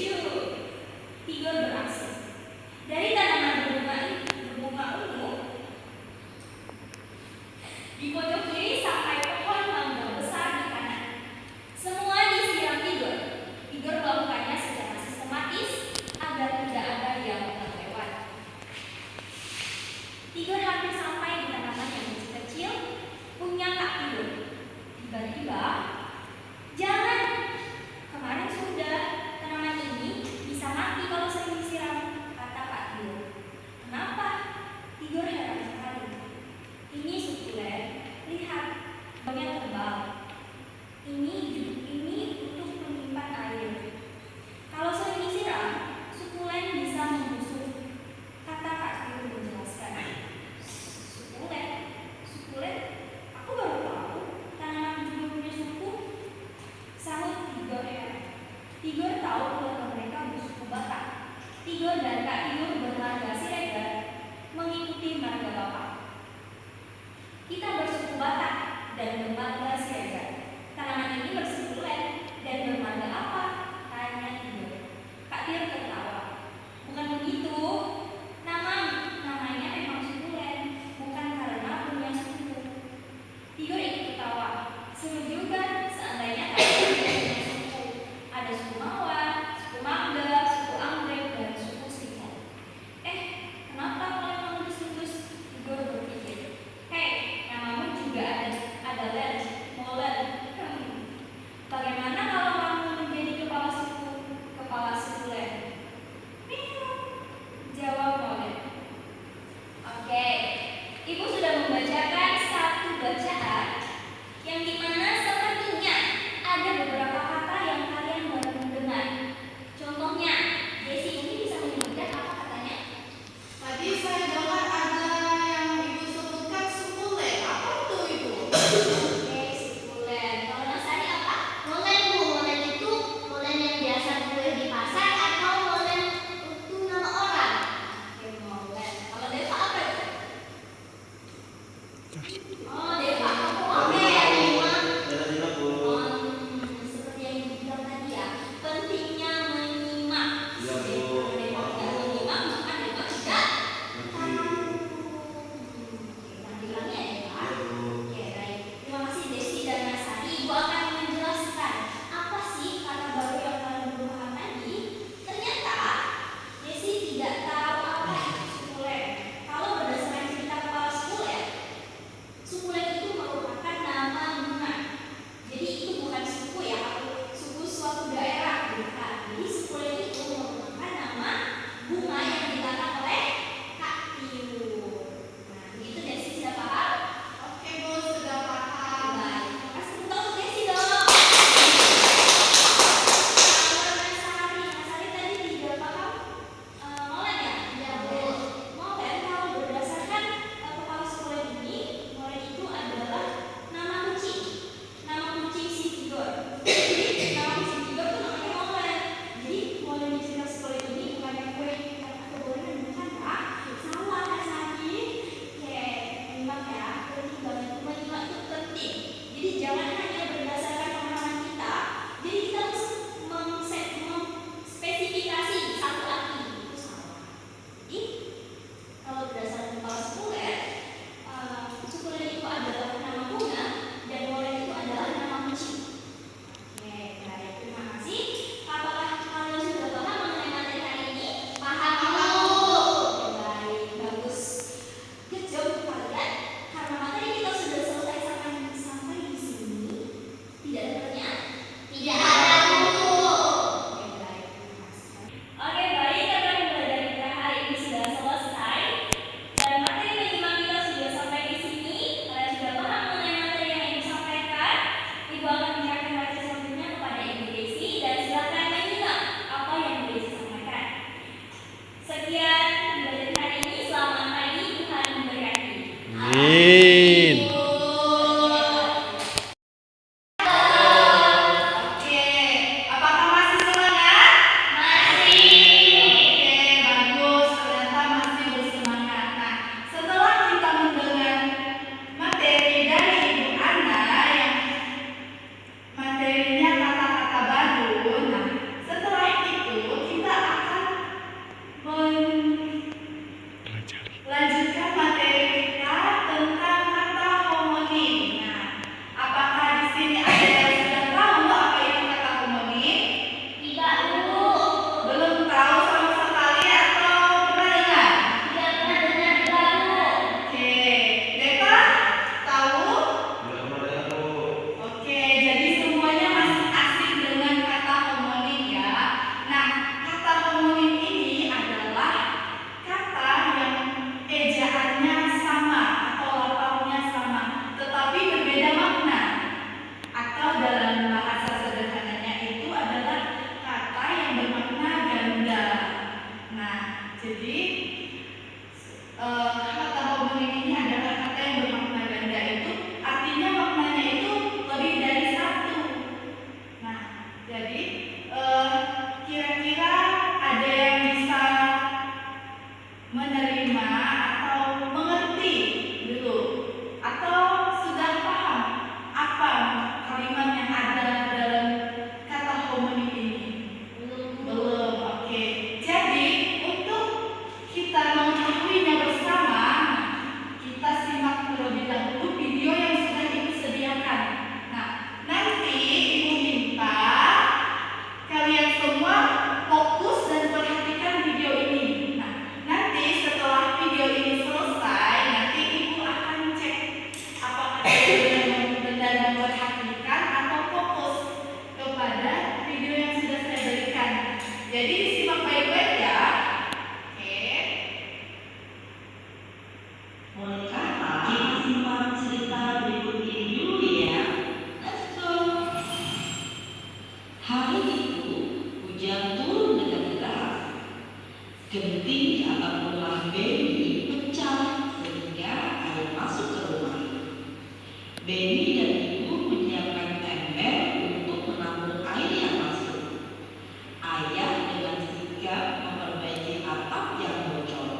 Tidur beraksi. Dari tanaman berbunga ungu di pojok kiri sampai pohon mangga besar di kanan. Semua disiram tidur. Tidur melakukannya secara sistematis agar tidak ada yang terlewat. Tidur hampir sampai di tanaman yang kecil-kecil punya Kak Tidur. Tiba-tiba, jangan, kemarin sudah, tanaman ini bisa mati kalau sering disiram, kata Kak Tidur. Kenapa? Tidur heran sekali. Ini sukulen, lihat, daunnya tebal. Ini untuk menyimpan air. Kalau sering disiram, sukulen bisa membusuk, kata Kak Tidur menjelaskan. Sukulen, aku baru tahu tanaman juga punya suku, sahut Tidur heran. Tidur tahu keluarga mereka bersuku Batak. Tidur dan Kak Tidur bermarga Siregar mengikuti marga Bapak. Kita bersuku Batak dan bermarga Siregar. Tanaman ini bersikulen dan bermarga apa? Tanya Tidur. Kak Tidur tertawa. Bukan begitu. Namanya memang sukulen, bukan karena punya suku. Tidur ikut ketawa. Seru juga seandainya Kak Tidur punya suku. Ada suku Mawar, suku Mangga, suku Anggrek, dan suku Singkong. Kenapa kalian mau disebut? Tidur berpikir. Hei, namamu juga ada Len, Molen. Bagaimana kalau kamu menjadi kepala sukulen? Jawab Molen. Oke, Ibu sudah membacakan satu bacaan yang dimana sepertinya ada beberapa kata yang kalian baru mendengar. Contohnya, Desi ini bisa menyebutkan apa katanya? Tadi saya dengar ada yang Ibu sebutkan sukulen. Apa itu Ibu? Oke, sukulen. Kalau Nasari apa? Molen Bu, molen itu molen yang biasa dibeli di pasar atau molen itu nama orang? Oke, molen. Kalau Deva apa itu? Oh, Deva, kamu apa ya? Seperti yang dibilang tadi ya, pentingnya menyimak. Kalau Deva tidak menyimak, maka Deva tidak tahu. Tampilannya ya, Deva. Oke, baik. Terima kasih Desi dan Nasari. Ibu akan menjelaskan apa sih kata baru yang kalian belum paham tadi. Ternyata Desi tidak tahu apa itu sukulen. Kalau berdasarkan cerita kepala sukulen, sukulen itu merupakan nama bunga. Jadi itu bukan suku ya, atau suku suatu daerah, bukan. Jadi sukulen itu merupakan nama bunga yang ditanam oleh Kak Tidur. Nah, begitu Desi sudah paham? Oke Bu, sudah paham. Baik, terima kasih untuk Desi dong. Kalau Nasari tadi tidak paham molen ya? Iya, Bu. Molen kalau berdasarkan kepala sukulen ini, molen itu adalah nama kucing. Nama kucing si Tidur. Jadi nama kucing Tidur itu namanya molen. Jadi molen di cerita sukulen ini bukan yang kue atau gorengan, bukan Kak? Salah Nasari. Oke, menyimak ya. Penting banget, menyimak itu penting. Jadi jangan hanya berdasarkan pemahaman kita. Jadi kita harus memspesifikasi satu arti itu salah. Jadi kalau berdasarkan kepala sukulen, sukulen itu adalah nama bunga dan molen itu adalah nama kucing. Oke, baik, terima kasih. Apakah kalian sudah paham mengenai materi hari ini? Paham Bu. Oke, baik, bagus. Good job untuk kalian. Karena materi kita sudah selesai sampai di sini. Tidak ada pertanyaan? Tidak ada Bu. Oke, baik, terima kasih. Oke, baik, karena pembelajaran kita hari ini sudah selesai dan materi menyimak kita sudah sampai di sini. Kalian sudah paham mengenai materi yang Ibu sampaikan. Ibu akan menyerahkan baca selanjutnya kepada Ibu Desi dan silakan menyimak apa yang Ibu Desi sampaikan. Sekian pembelajaran hari ini. Selamat pagi, Tuhan memberkati. Amin. Oke, apakah masih semangat? Oke, bagus. Ternyata masih bersemangat. Nah, setelah kita mendengar materi dari Ibu Ana yang materinya kata-kata baru, nah setelah itu Jadi disimak baik-baik ya. Oke. Bolehkah kita simak cerita berikut ini dulu ya? Let's go. Hari itu hujan turun dengan deras. Genting di atap rumah Benny pecah sehingga air masuk ke rumah. Benny dan ibu menyiapkan ember untuk menampung air yang masuk. Ayah dengan sigap memperbaiki atap yang bocor.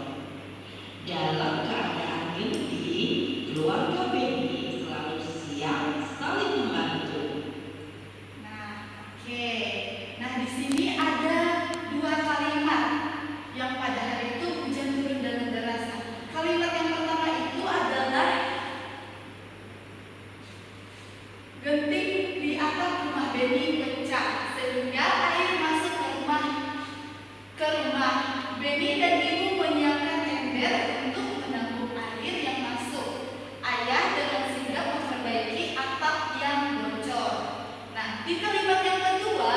Dalam keadaan genting, keluarga Benny selalu siap saling membantu. Nah, oke. Nah, di sini ada dua kalimat yang pada hari itu hujan turun dengan deras. Kalimat yang pertama itu adalah genting di atap rumah Benny pecah sehingga air masuk ke rumah. Benny dan ibu menyiapkan ember untuk menampung air yang masuk. Ayah dengan sigap memperbaiki atap yang bocor. Nah, di kalimat yang kedua,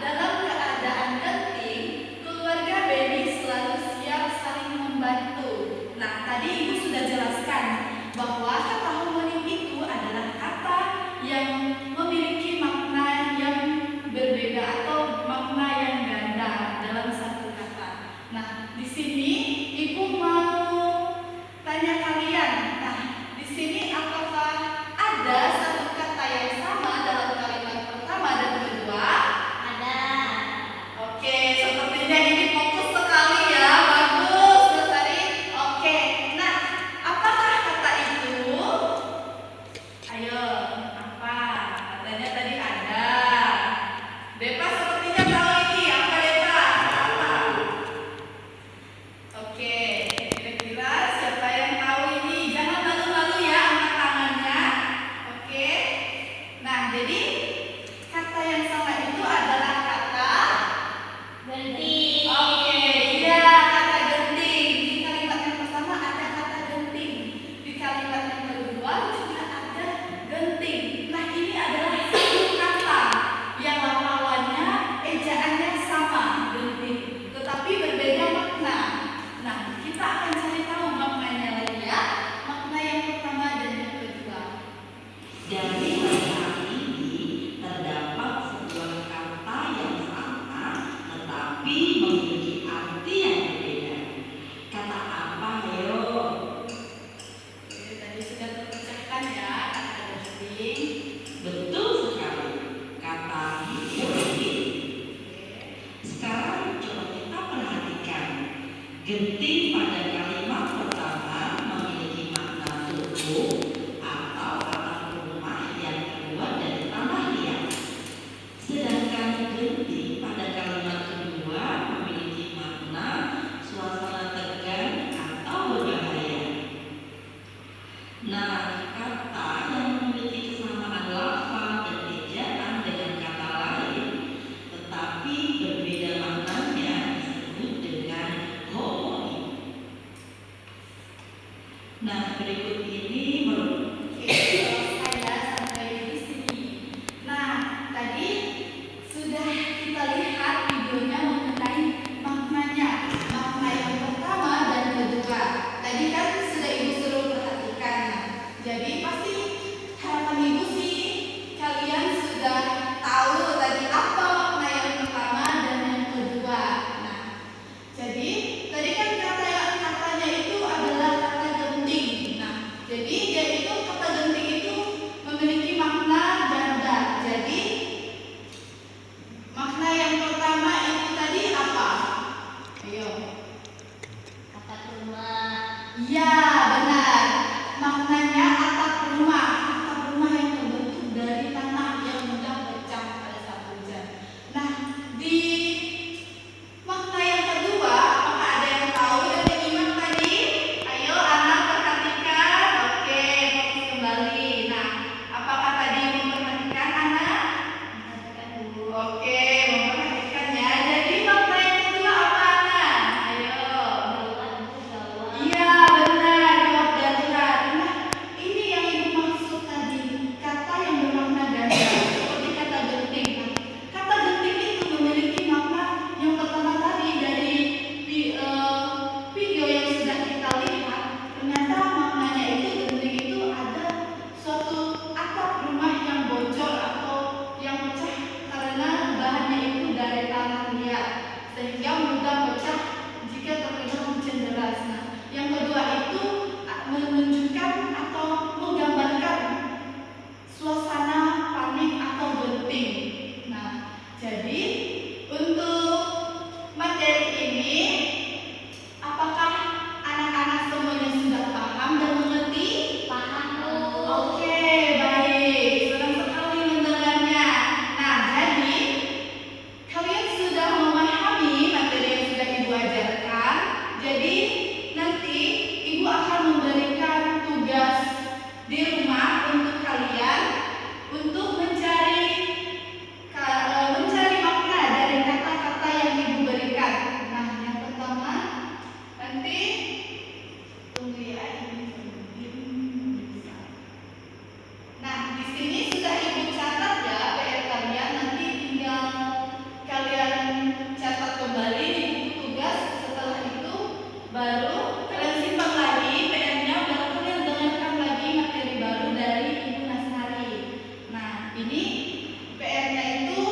dalam keadaan genting, keluarga Benny selalu siap saling membantu. Nah, tadi ibu sudah jelaskan bahwa kata homonim itu adalah kata yang memiliki makna yang berbeda atau makna yang ganda dalam satu kata. Nah, di sini ibu mau tanya kalian. Nah, di sini apakah ada satu kata yang sama dalam kalimat pertama dan kedua? Ada. Oke, sepertinya ini fokus sekali ya. Bagus, Lestari. Oke, nah, apakah kata itu? Ayo, apa? Katanya tadi ada. Depa sepertinya tahu ini. Apa Depa? Apa? Oke, kira-kira siapa yang tahu ini? Jangan malu-malu ya, angkat tangannya. Oke. Nah, jadi kata yang sama itu adalah kata Genting. oke, iya kata genting. Di kalimat yang pertama ada kata genting. Di kalimat yang kedua juga ada genting. Nah, ini adalah satu kata yang lawannya ejaannya sama, genting, tetapi berbeda makna. Nah, kita akan cari tahu maknanya lagi ya. Makna yang pertama dan yang kedua. Dari bacaan ini terdapat sebuah kata yang sama tetapi memiliki arti yang berbeda. Kata apa, ayo? Oke, tadi sudah terpecahkan ya kata genting. Betul sekali. Kata genting. Sekarang coba kita perhatikan. Genting pada kalimat pertama memiliki makna tubuh atau atap rumah yang terbuat dari tanah liat. Sedangkan genting pada kalimat kedua memiliki makna suasana tegang atau berbahaya. Nah, kata yang memiliki kesamaan lafaz dan ejaan dengan kata lain tetapi berbeda maknanya disebut dengan homonim. Nah, berikut ini Oke, saya sampai di sini. Nah, tadi sudah kita lihat videonya mengenai maknanya, makna yang pertama dan kedua. Tadi kan sudah ibu suruh perhatikan. Jadi pasti harapan ibu sih kalian sudah tahu tadi apa makna yang pertama dan yang kedua. Nah, jadi tadi kan katanya itu adalah kata genting. Nah, sehingga mudah pecah jika terkena hujan deras. Nah, yang kedua itu menunjukkan atau menggambarkan suasana panik atau genting. Nah, jadi untuk materi ini, apakah anak-anak semuanya sudah paham dan mengerti? Paham, Bu. Oke, baik. Senang sekali mendengarnya. Nah, jadi kalian sudah memahami materi yang sudah Ibu ajarkan. Jadi nanti Ibu akan memberikan tugas di rumah untuk kalian untuk mencari makna dari kata-kata yang Ibu berikan. Nah, yang pertama nanti tunggu ya ini. Nah, di sini sudah Ibu catat ya PR kalian. Nanti tinggal kalian catat kembali di buku tugas. Setelah itu baru kalian simpan lagi PR-nya, baru kalian dengarkan lagi materi baru dari Ibu Nasari. Nah, ini PR-nya itu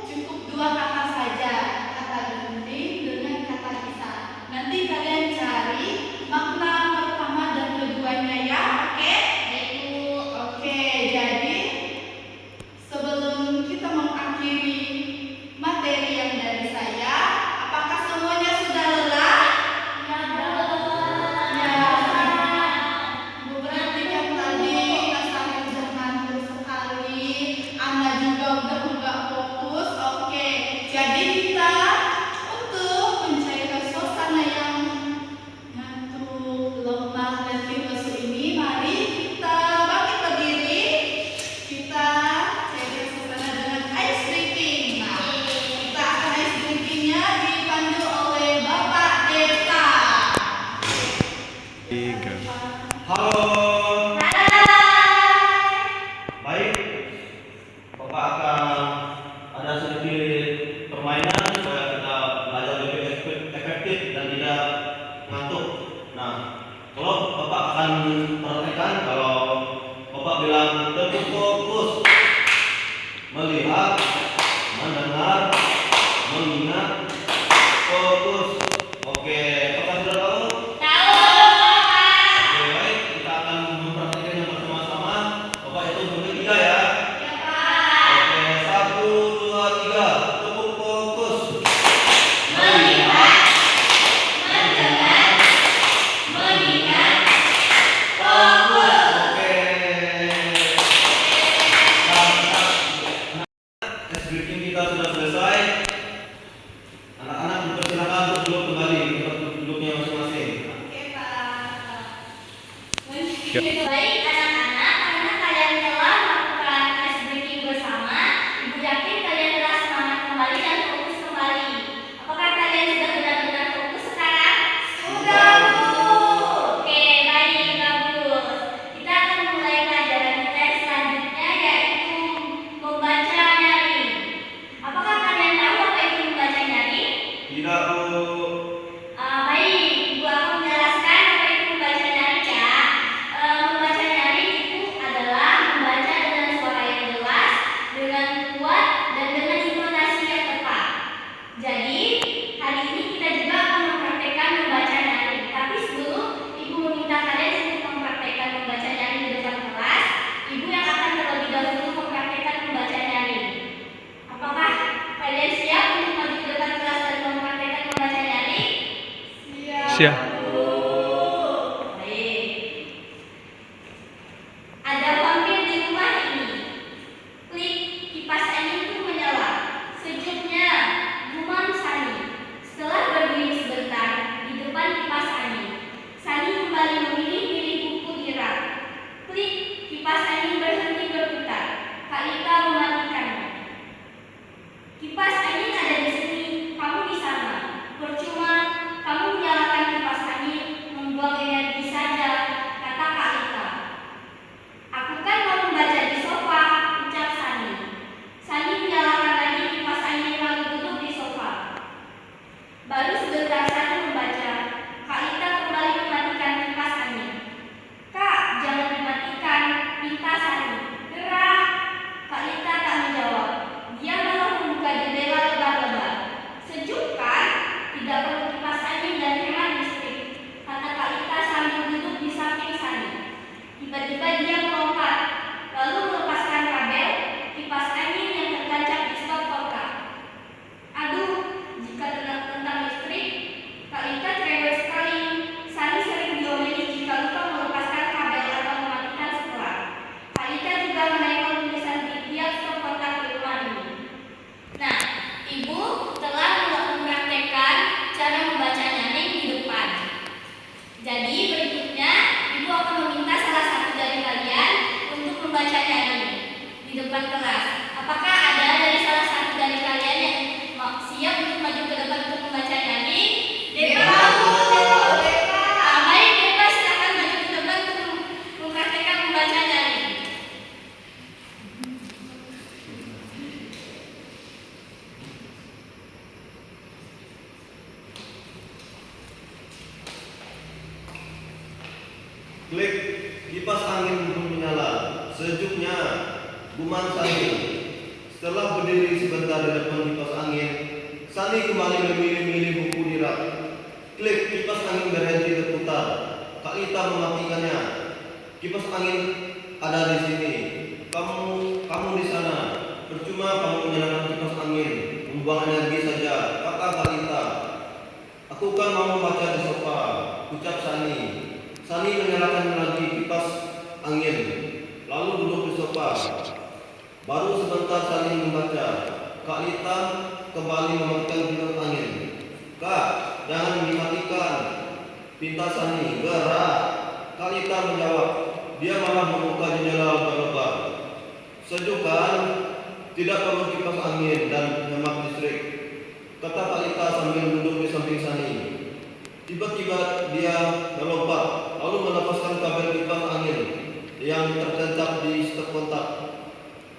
cukup 2 kata saja, kata genting dengan kata kisah. Nanti kalian cari makna pertama dan keduanya ya, oke? Oke, jadi sebelum kita mengakhiri materi yang dari saya, apakah semuanya sudah lelah? Ya, Bu perhatikan tadi Nasari sudah ngantuk sekali, Ana juga udah nggak fokus. Oke, jadi kita untuk mencairkan suasana yang ngantuk, lemah, dan lesu ini, mari kita bangkit berdiri. Kita cairkan suasana dengan ice drinking. Nah, kita akan ice drinkingnya dipandu oleh Bapak Desa. Tiga. Halo, baik. Bapak akan ada sedikit permainan supaya kita belajar lebih efektif dan tidak ngantuk. Nah, kalau Bapak akan perhatikan, kalau Bapak bilang tetap fokus, melihat, mendengar, mengingat, fokus. Oke, Bapak sudah tahu? Oke, baik, kita akan mempraktikkannya bersama-sama. Bapak hitung sampai 3 ya. Oke, 1, 2, 3. Tepuk fokus. Melihat, mendengar, mengingat, fokus. Oke. Nah, tes briefing kita sudah selesai. Anak-anak dipersilakan untuk duduk kembali ke tempat duduknya masing-masing. Oke, Pak. Baik anak-anak, karena kalian telah melakukan tes breaking bersama, Ibu yakin kalian telah semangat kembali dan fokus kembali. Apakah kalian sudah benar-benar fokus sekarang? Sudah, Bu. Oke, baik, bagus. Kita akan mulai pelajaran kita selanjutnya, yaitu membaca nyaring. Apakah kalian tahu apa itu membaca nyaring? Tidak, Bu. Baik, Ibu akan menjelaskan apa itu membaca nyaring ya. Membaca nyaring itu adalah membaca dengan suara yang jelas, dengan kuat, dan dengan intonasi yang tepat. Jadi, hari ini kita juga akan mempraktekkan membaca nyaring. Tapi sebelum Ibu meminta kalian untuk mempraktekkan membaca nyaring di depan kelas, Ibu yang akan terlebih dahulu mempraktekkan membaca nyaring. Apakah kalian siap untuk maju ke depan kelas dan mempraktekkan membaca nyaring? Siap. Baik. Ada vampir di rumah ini. Klik, kipas angin itu menyala. Sejuknya, gumam Sani. Setelah berdiri sebentar di depan kipas angin, Sani kembali memilih buku di rak. Klik, kipas angin berhenti berputar. Kak Lita mematikannya. Kipas angin ada di sini, kamu di sana. Percuma kamu menyalakan kipas membaca nyaring di depan kelas. Apakah ada dari salah satu dari kalian yang siap untuk maju ke depan untuk membaca nyaring? Depa. Baik, Depa silakan maju ke depan untuk mempraktekkan membaca nyaring. Klik, kipas angin pun menyala. Sejuknya, Guman Sani. Setelah berdiri sebentar di depan kipas angin, Sani kembali memilih-milih buku di rak. Klik, kipas angin berhenti berputar. Kak Lita mematikannya. Kipas angin ada di sini. Kamu di sana. Percuma kamu menyalakan kipas angin, membuang energi saja. Kata Kak Lita. Aku kan mau membaca di sofa, ucap Sani. Sani menyalakan lagi kipas angin, lalu duduk di sofa. Baru sebentar Sani membaca. Kak Lita kembali mematikan kipas angin. Kak, jangan dimatikan, pinta Sani. Gerak. Kak Lita menjawab. Dia malah membuka jendela lebar-lebar. Sejuk kan? Tidak perlu kipas angin dan hemat listrik, kata Kak Lita sambil duduk di samping Sani. Tiba-tiba dia melompat, lalu melepaskan kabel kipas angin yang tertancap di step kontak.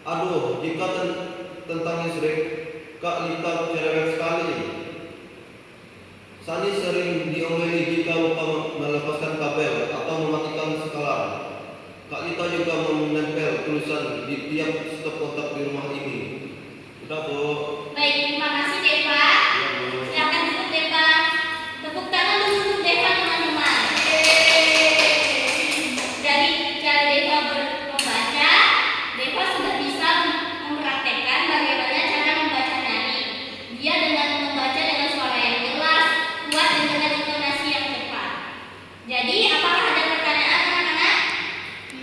Aduh, jika tentang listrik, Kak Lita cerewet sekali. Sani sering diomeli jika lupa melepaskan kabel atau mematikan skala. Kak Lita juga menempel tulisan di tiap step kontak di rumah ini. Udah, Bu. Baik, terima kasih Depa. Iya, Bu. Silakan duduk Depa. Tepuk tangan dulu untuk Depa teman-teman. Dari cara Depa membaca, Depa sudah bisa mempraktekkan bagaimana cara membaca nyaring. Dia dengan membaca dengan suara yang jelas, kuat dan dengan intonasi yang cepat. Jadi, apakah ada pertanyaan anak-anak?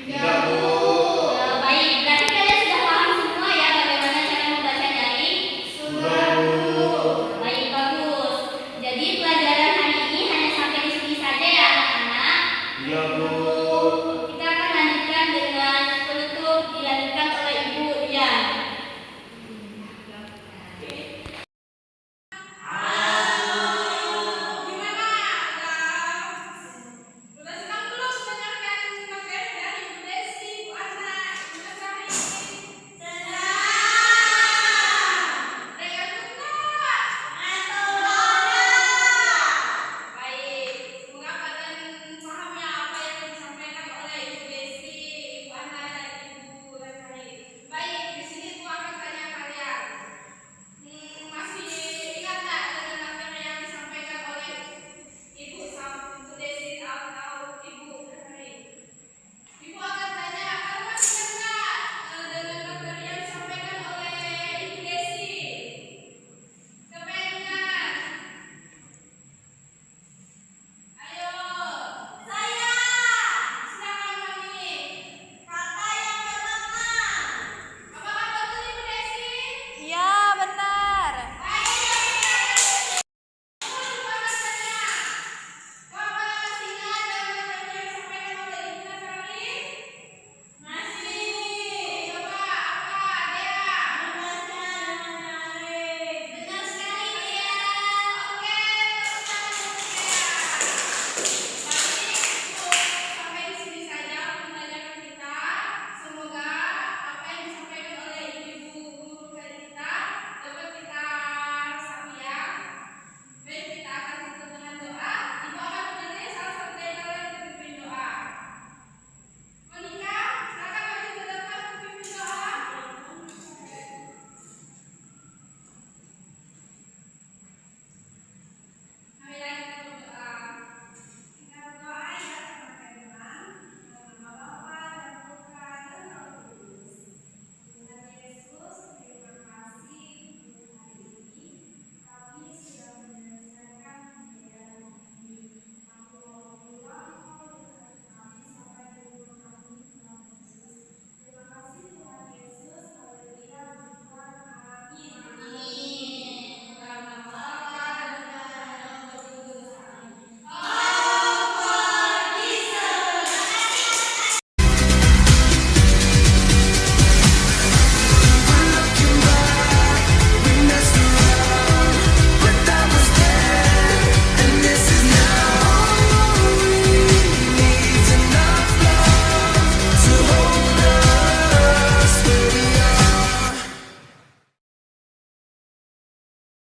Tidak, Bu. Baik, berarti kalian sudah paham semua ya bagaimana cara membaca nyaring? Sudah, Bu. Baik, bagus. Jadi